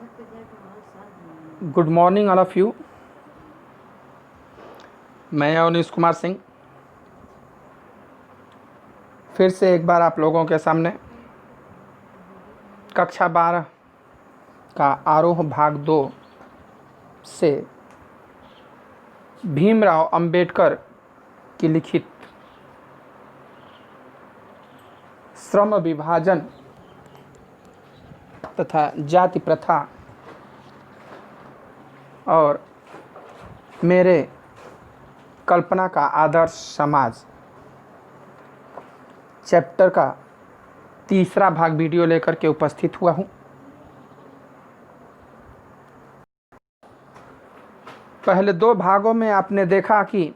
Good morning all of you. मैं अवनीश कुमार सिंह फिर से एक बार आप लोगों के सामने कक्षा 12 का आरोह भाग 2 से भीमराव अंबेडकर की लिखित श्रम विभाजन तथा जाति प्रथा और मेरे कल्पना का आदर्श समाज चैप्टर का तीसरा भाग वीडियो लेकर के उपस्थित हुआ हूँ। पहले 2 भागों में आपने देखा कि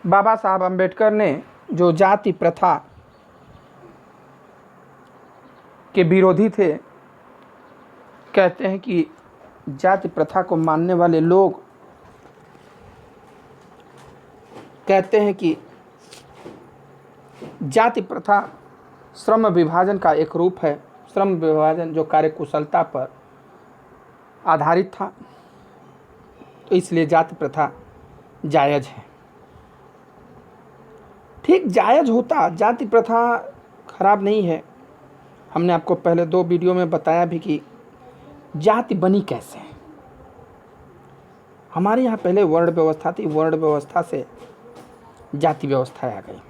बाबा साहब अम्बेडकर ने जो जाति प्रथा के विरोधी थे, कहते हैं कि जाति प्रथा को मानने वाले लोग कहते हैं कि जाति प्रथा श्रम विभाजन का एक रूप है। श्रम विभाजन जो कार्यकुशलता पर आधारित था, तो इसलिए जाति प्रथा जायज़ है। ठीक जायज़ होता, जाति प्रथा खराब नहीं है। हमने आपको पहले 2 वीडियो में बताया भी कि जाति बनी कैसे। हमारे यहाँ पहले वर्ण व्यवस्था थी, वर्ण व्यवस्था से जाति व्यवस्था आ गई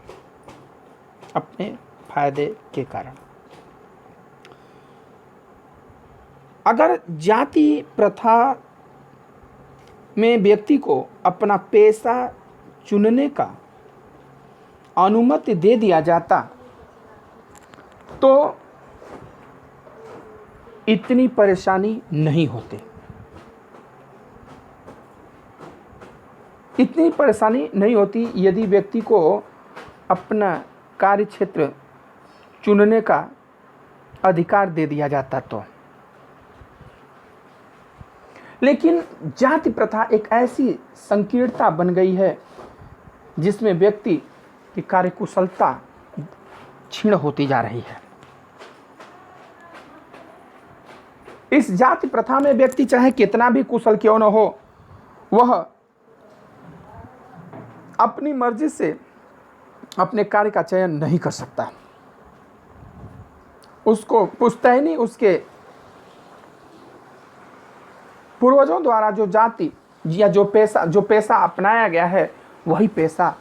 अपने फायदे के कारण। अगर जाति प्रथा में व्यक्ति को अपना पेशा चुनने का अनुमति दे दिया जाता तो इतनी परेशानी नहीं होती। इतनी परेशानी नहीं होती यदि व्यक्ति को अपना कार्य क्षेत्र चुनने का अधिकार दे दिया जाता तो। लेकिन जाति प्रथा एक ऐसी संकीर्णता बन गई है जिसमें व्यक्ति की कार्यकुशलता क्षीण होती जा रही है। इस जाति प्रथा में व्यक्ति चाहे कितना भी कुशल क्यों न हो, वह अपनी मर्जी से अपने कार्य का चयन नहीं कर सकता। उसको पुश्तैनी उसके पूर्वजों द्वारा जो जाति या जो पेशा अपनाया गया है, वही पेशा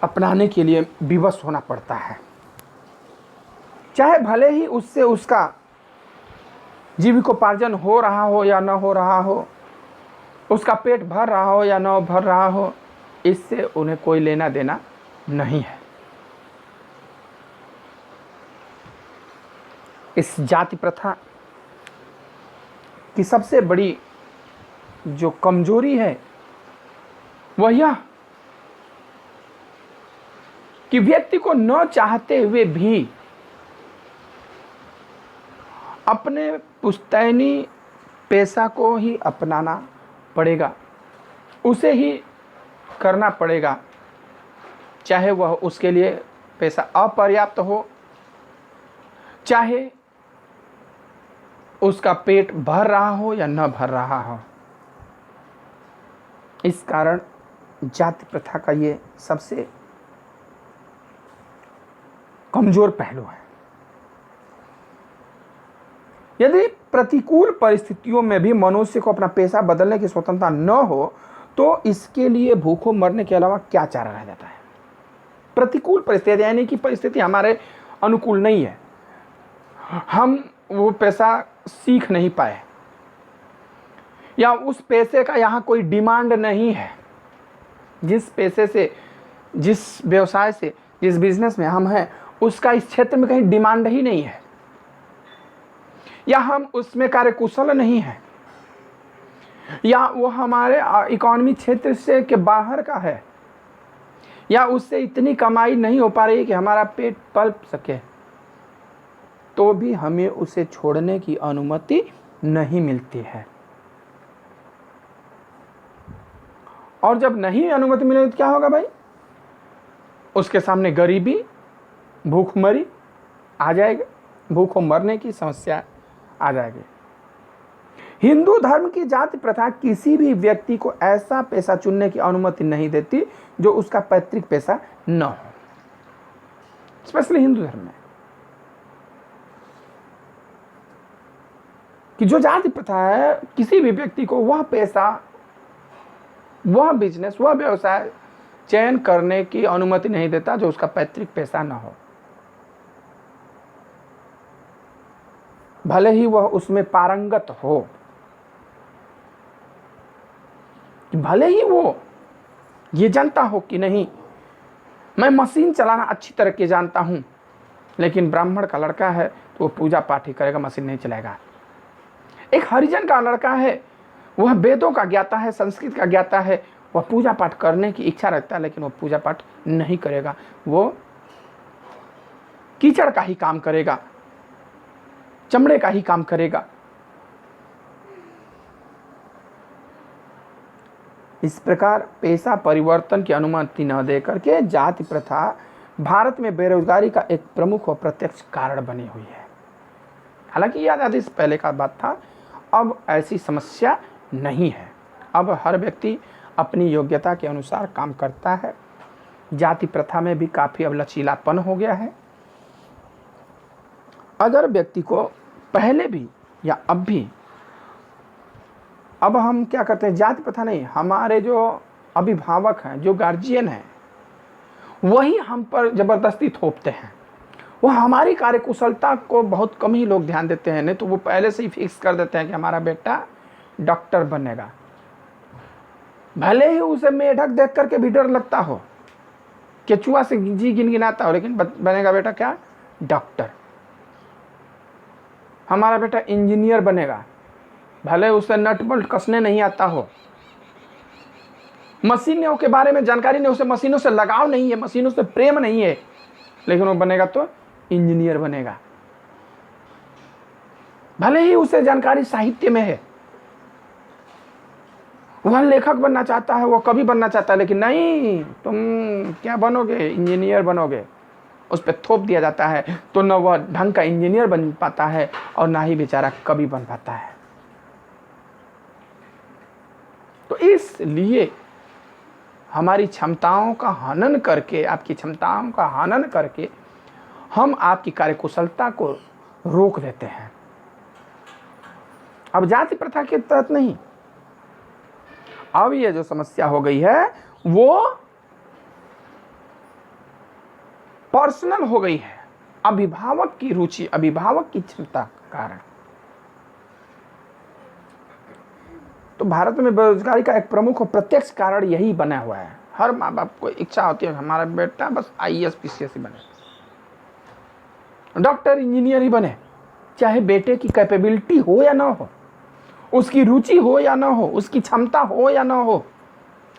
अपनाने के लिए विवश होना पड़ता है। चाहे भले ही उससे उसका जीविकोपार्जन हो रहा हो या न हो रहा हो, उसका पेट भर रहा हो या न भर रहा हो, इससे उन्हें कोई लेना देना नहीं है। इस जाति प्रथा की सबसे बड़ी जो कमजोरी है वह यह कि व्यक्ति को न चाहते हुए भी अपने पुश्तैनी पेशा को ही अपनाना पड़ेगा, उसे ही करना पड़ेगा, चाहे वह उसके लिए पैसा अपर्याप्त हो, चाहे उसका पेट भर रहा हो या न भर रहा हो। इस कारण जाति प्रथा का ये सबसे कमजोर पहलू है। यदि प्रतिकूल परिस्थितियों में भी मनुष्य को अपना पेशा बदलने की स्वतंत्रता न हो तो इसके लिए भूखों मरने के अलावा क्या चारा रह जाता है। प्रतिकूल परिस्थिति यानी कि परिस्थिति हमारे अनुकूल नहीं है, हम वो पेशा सीख नहीं पाए या उस पैसे का यहाँ कोई डिमांड नहीं है। जिस पैसे से, जिस व्यवसाय से, जिस बिजनेस में हम हैं, उसका इस क्षेत्र में कहीं डिमांड ही नहीं है, या हम उसमें कार्यकुशल नहीं है, या वो हमारे इकोनॉमी क्षेत्र से के बाहर का है, या उससे इतनी कमाई नहीं हो पा रही है कि हमारा पेट पल सके, तो भी हमें उसे छोड़ने की अनुमति नहीं मिलती है। और जब नहीं अनुमति मिलेगी तो क्या होगा भाई? उसके सामने गरीबी, भूखमरी आ जाएगा, भूखों मरने की समस्या आ जाएगी। हिंदू धर्म की जाति प्रथा किसी भी व्यक्ति को ऐसा पेशा चुनने की अनुमति नहीं देती जो उसका पैतृक पेशा न हो, स्पेशली हिंदू धर्म में, कि जो जाति प्रथा है किसी भी व्यक्ति को वह पेशा, वह बिजनेस, वह व्यवसाय चयन करने की अनुमति नहीं देता जो उसका पैतृक पेशा न हो, भले ही वह उसमें पारंगत हो, भले ही वो ये जानता हो कि नहीं मैं मशीन चलाना अच्छी तरह के जानता हूं, लेकिन ब्राह्मण का लड़का है तो वो पूजा पाठ ही करेगा, मशीन नहीं चलाएगा। एक हरिजन का लड़का है, वह वेदों का ज्ञाता है, संस्कृत का ज्ञाता है, वह पूजा पाठ करने की इच्छा रखता है, लेकिन वह पूजा पाठ नहीं करेगा, वो कीचड़ का ही काम करेगा, चमड़े का ही काम करेगा। इस प्रकार पेशा परिवर्तन की अनुमति न देकर के जाति प्रथा भारत में बेरोजगारी का एक प्रमुख और प्रत्यक्ष कारण बनी हुई है। हालांकि ये आज़ादी से पहले का बात था, अब ऐसी समस्या नहीं है। अब हर व्यक्ति अपनी योग्यता के अनुसार काम करता है। जाति प्रथा में भी काफ़ी अब लचीलापन हो गया है। अगर व्यक्ति को पहले भी या अब भी, अब हम क्या करते हैं, जाति प्रथा नहीं, हमारे जो अभिभावक हैं, जो गार्जियन हैं, वही हम पर ज़बरदस्ती थोपते हैं। वो हमारी कार्यकुशलता को बहुत कम ही लोग ध्यान देते हैं, नहीं तो वो पहले से ही फिक्स कर देते हैं कि हमारा बेटा डॉक्टर बनेगा। भले ही उसे मेढक देख करके भी डर लगता हो, केचुआ से जी गिनगिनाता हो, लेकिन बनेगा बेटा क्या, डॉक्टर। हमारा बेटा इंजीनियर बनेगा, भले उसे नट बोल्ट कसने नहीं आता हो, मशीनों के बारे में जानकारी नहीं, उसे मशीनों से लगाव नहीं है, मशीनों से प्रेम नहीं है, लेकिन वो बनेगा तो इंजीनियर बनेगा। भले ही उसे जानकारी साहित्य में है, वह लेखक बनना चाहता है, वो कवि बनना चाहता है, लेकिन नहीं, तुम क्या बनोगे, इंजीनियर बनोगे। उस पर थोप दिया जाता है, तो न वह ढंग का इंजीनियर बन पाता है और ना ही बेचारा कवि बन पाता है। तो इसलिए हमारी क्षमताओं का हनन करके, आपकी क्षमताओं का हनन करके हम आपकी कार्यकुशलता को रोक देते हैं। अब जाति प्रथा के तहत नहीं, अब ये जो समस्या हो गई है वो पर्सनल हो गई है, अभिभावक की रुचि, अभिभावक की क्षमता के कारण। तो भारत में बेरोजगारी का एक प्रमुख और प्रत्यक्ष कारण यही बना हुआ है। हर माँ बाप को इच्छा होती है हमारा बेटा बस IAS PCS ही बने, डॉक्टर इंजीनियर ही बने, चाहे बेटे की कैपेबिलिटी हो या ना हो, उसकी रुचि हो या ना हो, उसकी क्षमता हो या ना हो,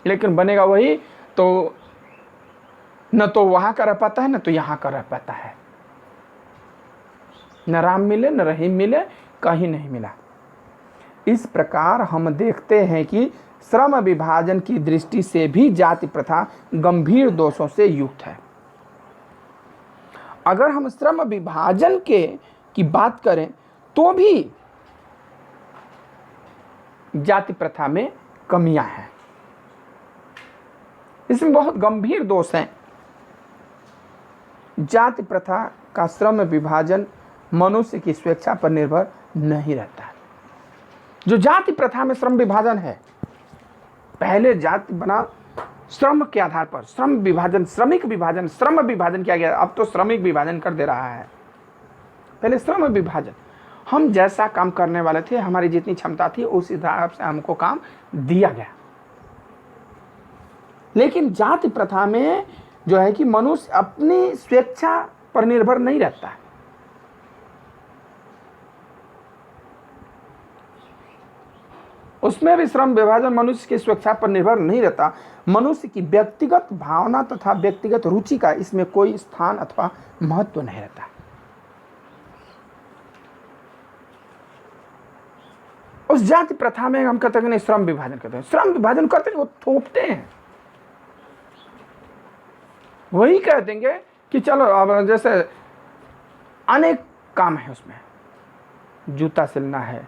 लेकिन बनेगा वही। तो न तो वहां का रह पाता है, न तो यहां का रह पाता है, न राम मिले न रहीम मिले, कहीं नहीं मिला। इस प्रकार हम देखते हैं कि श्रम विभाजन की दृष्टि से भी जाति प्रथा गंभीर दोषों से युक्त है। अगर हम श्रम विभाजन की बात करें तो भी जाति प्रथा में कमियां हैं, इसमें बहुत गंभीर दोष हैं। जाति प्रथा का श्रम विभाजन मनुष्य की स्वेच्छा पर निर्भर नहीं रहता है। जो जाति प्रथा में श्रम विभाजन है, पहले जाति बना श्रम के आधार पर, श्रम विभाजन, श्रमिक विभाजन, श्रम विभाजन किया गया, अब तो श्रमिक विभाजन कर दे रहा है। पहले श्रम विभाजन, हम जैसा काम करने वाले थे, हमारी जितनी क्षमता थी उस हिसाब से हमको काम दिया गया। लेकिन जाति प्रथा में जो है कि मनुष्य अपनी स्वेच्छा पर निर्भर नहीं रहता है। उसमें भी श्रम विभाजन मनुष्य की स्वेच्छा पर निर्भर नहीं रहता। मनुष्य की व्यक्तिगत भावना तथा व्यक्तिगत रुचि का इसमें कोई स्थान अथवा महत्व नहीं रहता। उस जाति प्रथा में हम कहते हैं नहीं, श्रम विभाजन करते हैं, श्रम विभाजन करते हैं, वो थोपते हैं। वही कह देंगे कि चलो अब जैसे अनेक काम है उसमें, जूता सिलना है,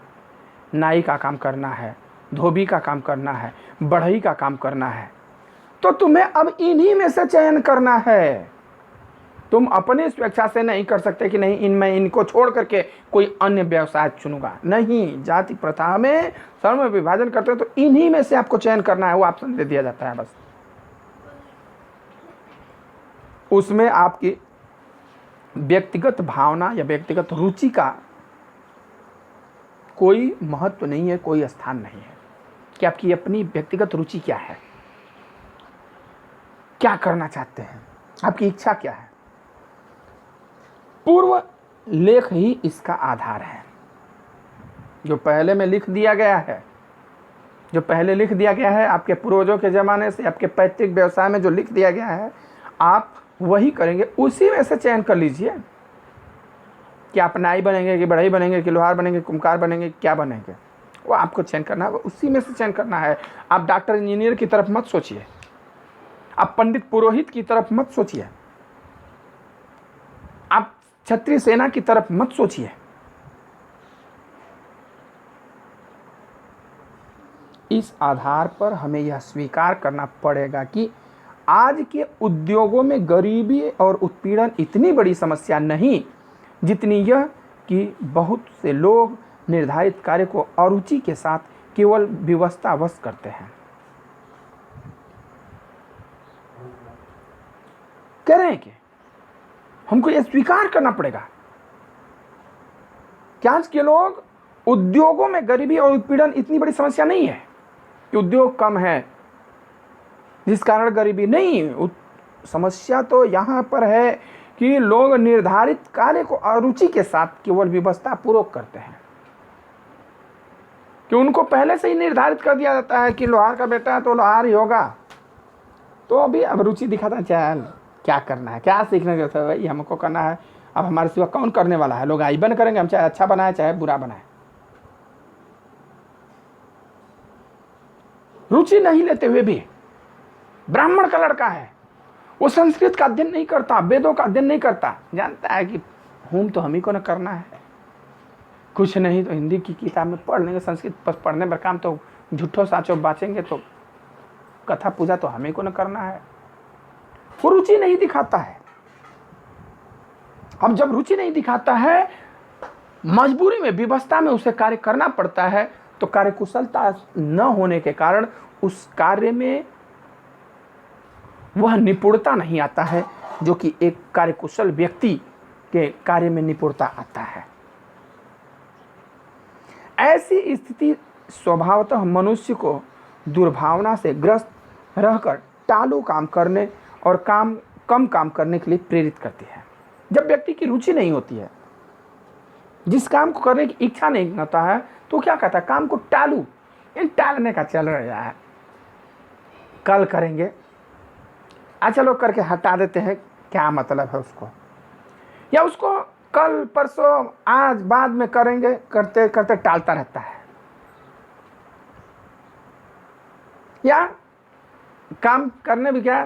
नाई का काम करना है, धोबी का काम करना है, बढ़ई का काम करना है। तो तुम्हें अब इन्हीं में से चयन करना है। तुम अपने स्वेच्छा से नहीं कर सकते कि नहीं इनमें इनको छोड़ करके कोई अन्य व्यवसाय चुनूंगा, नहीं। जाति प्रथा में सर्व में विभाजन करते हैं तो इन्हीं में से आपको चयन करना है, वो ऑप्शन दे दिया जाता है बस। उसमें आपकी व्यक्तिगत भावना या व्यक्तिगत रुचि का कोई महत्व नहीं है, कोई स्थान नहीं है कि आपकी अपनी व्यक्तिगत रुचि क्या है, क्या करना चाहते हैं, आपकी इच्छा क्या है। पूर्व लेख ही इसका आधार है। जो पहले में लिख दिया गया है, जो पहले लिख दिया गया है आपके पूर्वजों के ज़माने से, आपके पैतृक व्यवसाय में जो लिख दिया गया है, आप वही करेंगे, उसी में से चयन कर लीजिए कि आप नाई बनेंगे कि बढ़ई बनेंगे कि लोहार बनेंगे, कुम्हार बनेंगे, क्या बनेंगे, वो आपको चयन करना है, उसी में से चयन करना है। आप डॉक्टर इंजीनियर की तरफ मत सोचिए, आप पंडित पुरोहित की तरफ मत सोचिए, आप क्षत्रिय सेना की तरफ मत सोचिए। इस आधार पर हमें यह स्वीकार करना पड़ेगा कि आज के उद्योगों में गरीबी और उत्पीड़न इतनी बड़ी समस्या नहीं जितनी यह कि बहुत से लोग निर्धारित कार्य को अरुचि के साथ केवल विवशतावश करते हैं। कह रहे हैं कि हमको यह स्वीकार करना पड़ेगा कि आज के लोग उद्योगों में गरीबी और उत्पीड़न इतनी बड़ी समस्या नहीं है कि उद्योग कम है जिस कारण गरीबी नहीं, समस्या तो यहां पर है कि लोग निर्धारित कार्य को अरुचि के साथ केवल विवशता पूर्वक करते हैं, कि उनको पहले से ही निर्धारित कर दिया जाता है कि लोहार का बेटा है तो लोहार ही होगा, तो अभी अब रुचि दिखाता चल क्या करना है, क्या सीखने की जरूरत है भाई, हमको करना है, अब हमारे सिवा कौन करने वाला है, लोग आईबन करेंगे, हम चाहे अच्छा बनाए चाहे बुरा बनाए। रुचि नहीं लेते हुए भी ब्राह्मण का लड़का है, वो संस्कृत का अध्ययन नहीं करता, वेदों का अध्ययन नहीं करता, जानता है कि होम तो हम ही को न करना है, कुछ नहीं तो हिंदी की किताब में पढ़ लेंगे, संस्कृत बस पढ़ने पर काम, तो झूठो साचो बाचेंगे, तो कथा पूजा तो हमें को न करना है। वो रुचि नहीं दिखाता है। अब जब रुचि नहीं दिखाता है, मजबूरी में विवशता में उसे कार्य करना पड़ता है, तो कार्यकुशलता न होने के कारण उस कार्य में वह निपुणता नहीं आता है जो कि एक कार्यकुशल व्यक्ति के कार्य में निपुणता आता है। ऐसी स्थिति स्वभावतः मनुष्य को दुर्भावना से ग्रस्त रहकर टालू काम करने और कम काम करने के लिए प्रेरित करती है। जब व्यक्ति की रुचि नहीं होती है, जिस काम को करने की इच्छा नहीं होता है, तो क्या कहता है, काम को टालू, इन टालने का चल रहा है, कल करेंगे, अच्छा लोग करके हटा देते हैं, क्या मतलब है उसको, या उसको कल परसों आज बाद में करेंगे, करते करते टालता रहता है, या काम करने भी गया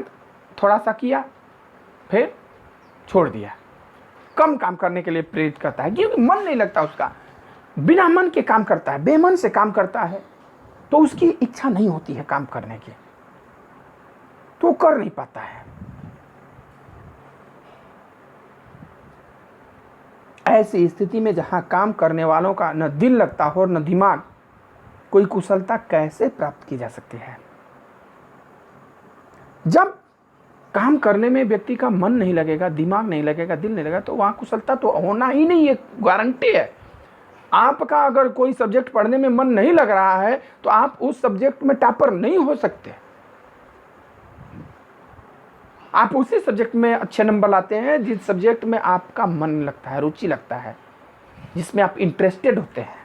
थोड़ा सा किया फिर छोड़ दिया। कम काम करने के लिए प्रेरित करता है क्योंकि मन नहीं लगता उसका, बिना मन के काम करता है, बेमन से काम करता है, तो उसकी इच्छा नहीं होती है काम करने की, तो कर नहीं पाता है। ऐसी स्थिति में जहां काम करने वालों का न दिल लगता हो और न दिमाग, कोई कुशलता कैसे प्राप्त की जा सकती है। जब काम करने में व्यक्ति का मन नहीं लगेगा, दिमाग नहीं लगेगा, दिल नहीं लगेगा, तो वहां कुशलता तो होना ही नहीं, ये गारंटी है। आपका अगर कोई सब्जेक्ट पढ़ने में मन नहीं लग रहा है तो आप उस सब्जेक्ट में टॉपर नहीं हो सकते। आप उसी सब्जेक्ट में अच्छे नंबर लाते हैं जिस सब्जेक्ट में आपका मन लगता है, रुचि लगता है, जिसमें आप इंटरेस्टेड होते हैं,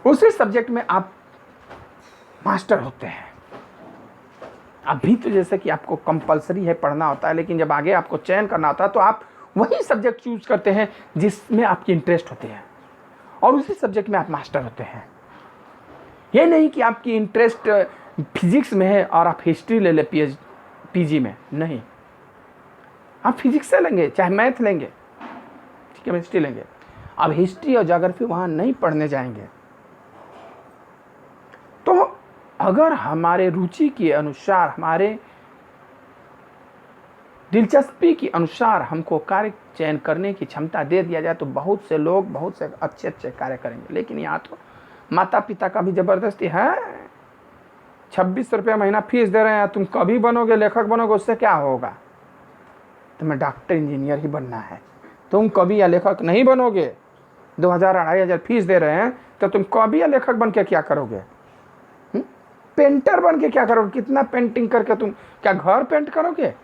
उसी सब्जेक्ट में आप मास्टर होते हैं। अभी तो जैसे कि आपको कंपलसरी है पढ़ना होता है, लेकिन जब आगे आपको चयन करना होता है तो आप वही सब्जेक्ट चूज करते हैं जिसमें आपकी इंटरेस्ट होती है, और उसी सब्जेक्ट में आप मास्टर होते हैं। ये नहीं कि आपकी इंटरेस्ट फिजिक्स में है और आप हिस्ट्री ले ले पीजी में, नहीं। आप फिजिक्स से लेंगे, चाहे मैथ लेंगे, केमिस्ट्री लेंगे, अब हिस्ट्री और ज्योग्राफी वहाँ नहीं पढ़ने जाएंगे। तो अगर हमारे रुचि के अनुसार, हमारे दिलचस्पी के अनुसार हमको कार्य चयन करने की क्षमता दे दिया जाए तो बहुत से लोग बहुत से अच्छे अच्छे कार्य करेंगे। लेकिन यहाँ तो माता पिता का भी ज़बरदस्ती है, 26 रुपया महीना फीस दे रहे हैं, तुम कभी बनोगे, लेखक बनोगे, उससे क्या होगा, तुम्हें डॉक्टर इंजीनियर ही बनना है, तुम कभी या लेखक नहीं बनोगे। 2000-2500 फीस दे रहे हैं तो तुम कभी या लेखक बन के क्या करोगे, पेंटर बन के क्या करोगे, कितना पेंटिंग करके तुम क्या घर पेंट करोगे।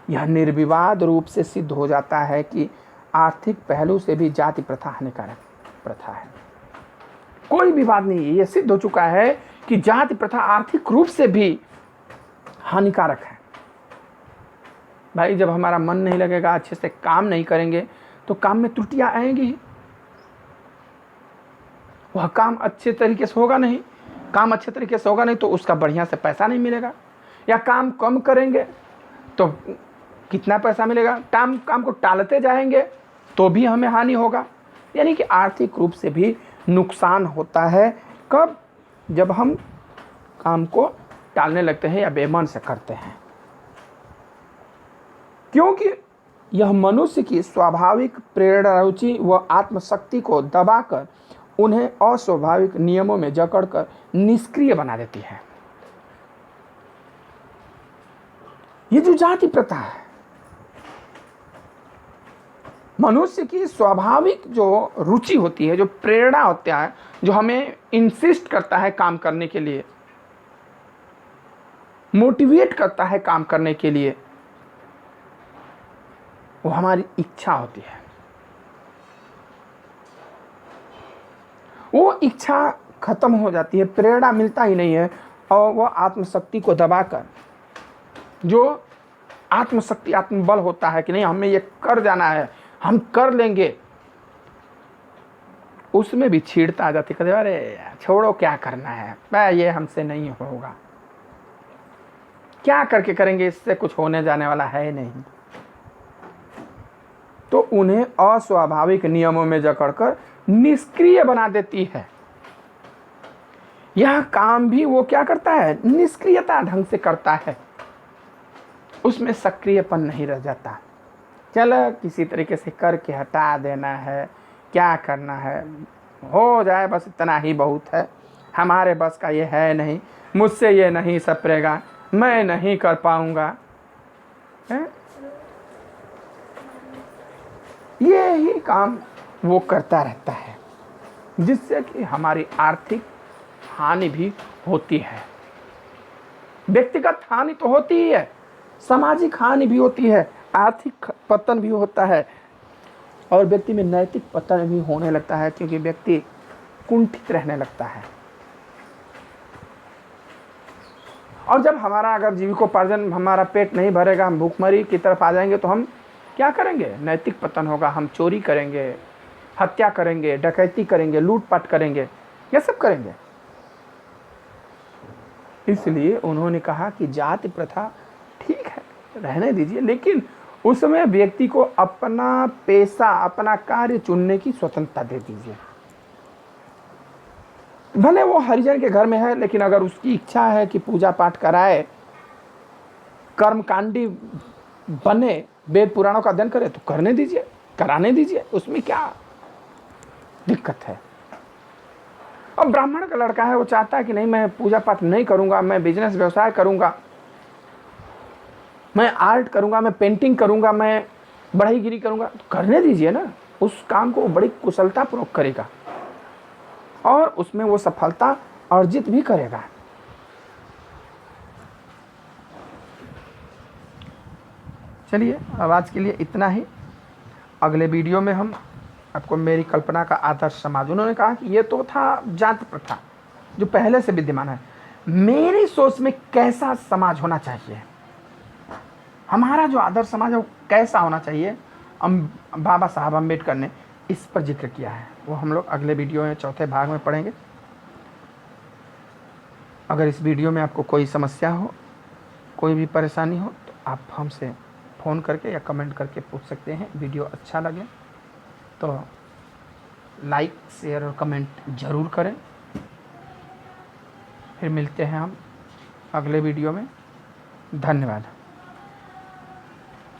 यह निर्विवाद रूप से सिद्ध हो जाता है कि आर्थिक पहलू से भी जाति प्रथा हानिकारक प्रथा है। कोई विवाद नहीं है, यह सिद्ध हो चुका है कि जाति प्रथा आर्थिक रूप से भी हानिकारक है। भाई जब हमारा मन नहीं लगेगा, अच्छे से काम नहीं करेंगे तो काम में त्रुटियां आएंगी, वह काम अच्छे तरीके से होगा नहीं, काम अच्छे तरीके से होगा नहीं तो उसका बढ़िया से पैसा नहीं मिलेगा, या काम कम करेंगे तो कितना पैसा मिलेगा, काम को टालते जाएंगे तो भी हमें हानि होगा। यानी कि आर्थिक रूप से भी नुकसान होता है। कब, जब हम काम को टालने लगते हैं या बेमन से करते हैं, क्योंकि यह मनुष्य की स्वाभाविक प्रेरणा, रुचि व आत्मशक्ति को दबाकर उन्हें अस्वाभाविक नियमों में जकड़कर निष्क्रिय बना देती है। ये जो जाति प्रथा है, मनुष्य की स्वाभाविक जो रुचि होती है, जो प्रेरणा होता है, जो हमें इंसिस्ट करता है काम करने के लिए, मोटिवेट करता है काम करने के लिए, वो हमारी इच्छा होती है। वो इच्छा खत्म हो जाती है, प्रेरणा मिलता ही नहीं है, और वह आत्मशक्ति को दबाकर, जो आत्मशक्ति आत्मबल होता है कि नहीं हमें ये कर जाना है, हम कर लेंगे, उसमें भी छीड़ता आ जाती, कहते अरे छोड़ो क्या करना है, मैं ये हमसे नहीं होगा, क्या करके करेंगे, इससे कुछ होने जाने वाला है नहीं। तो उन्हें अस्वाभाविक नियमों में जकड़कर निष्क्रिय बना देती है। यह काम भी वो क्या करता है, निष्क्रियता ढंग से करता है, उसमें सक्रियपन नहीं रह जाता। चलो किसी तरीके से करके हटा देना है, क्या करना है, हो जाए बस इतना ही बहुत है, हमारे बस का ये है नहीं, मुझसे ये नहीं सपरेगा, मैं नहीं कर पाऊंगा, ये ही काम वो करता रहता है, जिससे कि हमारी आर्थिक हानि भी होती है, व्यक्तिगत हानि तो होती ही है, सामाजिक हानि भी होती है, आर्थिक पतन भी होता है, और व्यक्ति में नैतिक पतन भी होने लगता है, क्योंकि व्यक्ति कुंठित रहने लगता है। और जब हमारा अगर जीविकोपार्जन, हमारा पेट नहीं भरेगा, हम भूखमरी की तरफ आ जाएंगे तो हम क्या करेंगे, नैतिक पतन होगा, हम चोरी करेंगे, हत्या करेंगे, डकैती करेंगे, लूटपाट करेंगे, ये सब करेंगे। इसलिए उन्होंने कहा कि जाति प्रथा ठीक है, रहने दीजिए, लेकिन उसमें व्यक्ति को अपना पेशा, अपना कार्य चुनने की स्वतंत्रता दे दीजिए। भले वो हरिजन के घर में है, लेकिन अगर उसकी इच्छा है कि पूजा पाठ कराए, कर्मकांडी बने, वेद पुराणों का अध्ययन करे, तो करने दीजिए, कराने दीजिए, उसमें क्या दिक्कत है। अब ब्राह्मण का लड़का है, वो चाहता है कि नहीं मैं पूजा पाठ नहीं करूंगा, मैं बिजनेस व्यवसाय करूंगा, मैं आर्ट करूंगा, मैं पेंटिंग करूंगा, मैं बढ़ईगिरी करूंगा, तो करने दीजिए ना, उस काम को बड़ी कुशलतापूर्वक करेगा और उसमें वो सफलता अर्जित भी करेगा। चलिए अब आज के लिए इतना ही। अगले वीडियो में हम आपको मेरी कल्पना का आदर्श समाज, उन्होंने कहा कि ये तो था जाति प्रथा जो पहले से विद्यमान है, मेरी सोच में कैसा समाज होना चाहिए, हमारा जो आदर्श समाज है वो कैसा होना चाहिए, बाबा साहब अम्बेडकर ने इस पर जिक्र किया है। वो हम लोग अगले वीडियो में चौथे भाग में पढ़ेंगे। अगर इस वीडियो में आपको कोई समस्या हो कोई भी परेशानी हो तो आप हमसे फ़ोन करके या कमेंट करके पूछ सकते हैं। वीडियो अच्छा लगे तो लाइक शेयर और कमेंट ज़रूर करें। फिर मिलते हैं हम अगले वीडियो में। धन्यवाद।